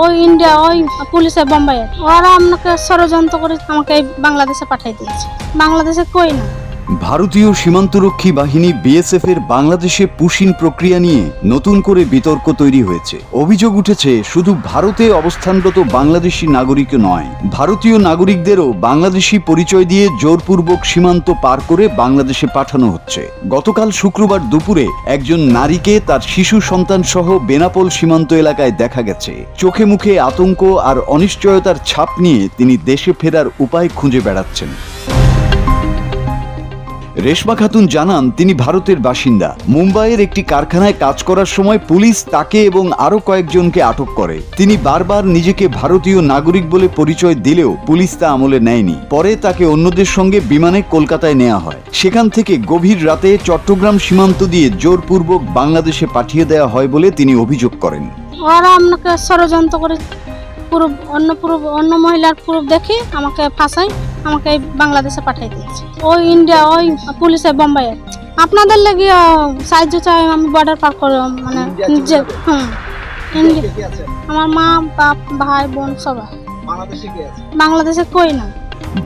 ওই ইন্ডিয়া ওই পুলিশে বোম্বাইয়ের ওরা আমাকে ষড়যন্ত্র করে আমাকে এই বাংলাদেশে পাঠিয়ে দিয়েছে। বাংলাদেশে কই না। ভারতীয় সীমান্তরক্ষী বাহিনী বিএসএফ এর বাংলাদেশে পুশিন প্রক্রিয়া নিয়ে নতুন করে বিতর্ক তৈরি হয়েছে। অভিযোগ উঠেছে শুধু ভারতে অবস্থানরত বাংলাদেশি নাগরিক নয়, ভারতীয় নাগরিকদেরও বাংলাদেশি পরিচয় দিয়ে জোরপূর্বক সীমান্ত পার করে বাংলাদেশে পাঠানো হচ্ছে। গতকাল শুক্রবার দুপুরে একজন নারীকে তার শিশু সন্তান সহ বেনাপোল সীমান্ত এলাকায় দেখা গেছে। চোখে মুখে আতঙ্ক আর অনিশ্চয়তার ছাপ নিয়ে তিনি দেশে ফেরার উপায় খুঁজে বেড়াচ্ছেন। রেশমা খাতুন জানান তিনি ভারতের বাসিন্দা। মুম্বাইয়ের একটি কারখানায় কাজ করার সময় পুলিশ তাকে এবং আরো কয়েকজনকে আটক করে। তিনি বারবার নিজেকে ভারতীয় নাগরিক বলে পরিচয় দিলেও পুলিশ তা আমলে নেয়নি। পরে তাকে অন্যদের সঙ্গে বিমানে কলকাতায় নেওয়া হয়। সেখান থেকে গভীর রাতে চট্টগ্রাম সীমান্ত দিয়ে জোরপূর্বক বাংলাদেশে পাঠিয়ে দেওয়া হয় বলে তিনি অভিযোগ করেন। ওরা আমাকে ষড়যন্ত্র করে অন্য মহিলার প্রুফ দেখে আমাকে ফাঁসাই আমাকে এই বাংলাদেশে পাঠিয়ে দিয়েছে। ওই ইন্ডিয়া ওই পুলিশে বোম্বাইয়ের আপনাদের লাগি সাহায্য চাই। আমি বর্ডার পার করে মানে নিজে ইন্ডিয়া আমার মা বাপ ভাই বোন সবাই। বাংলাদেশে কই না।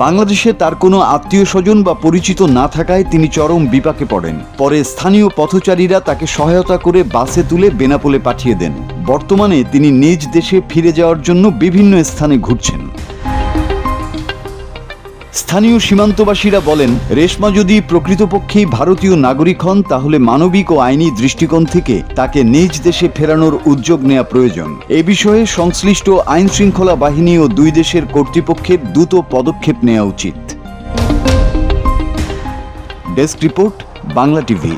বাংলাদেশে তার কোনো আত্মীয় স্বজন বা পরিচিত না থাকায় তিনি চরম বিপাকে পড়েন। পরে স্থানীয় পথচারীরা তাকে সহায়তা করে বাসে তুলে বেনাপোলে পাঠিয়ে দেন। বর্তমানে তিনি নিজ দেশে ফিরে যাওয়ার জন্য বিভিন্ন স্থানে ঘুরছেন। স্থানীয় সীমান্তবাসীরা বলেন, রেশমা যদি প্রকৃতপক্ষেই ভারতীয় নাগরিক হন তাহলে মানবিক ও আইনি দৃষ্টিকোণ থেকে তাকে নিজ দেশে ফেরানোর উদ্যোগ নেওয়া প্রয়োজন। এ বিষয়ে সংশ্লিষ্ট আইন শৃঙ্খলা বাহিনী ও দুই দেশের কর্তৃপক্ষের দ্রুত পদক্ষেপ নেওয়া উচিত। Desk report, Bangla TV.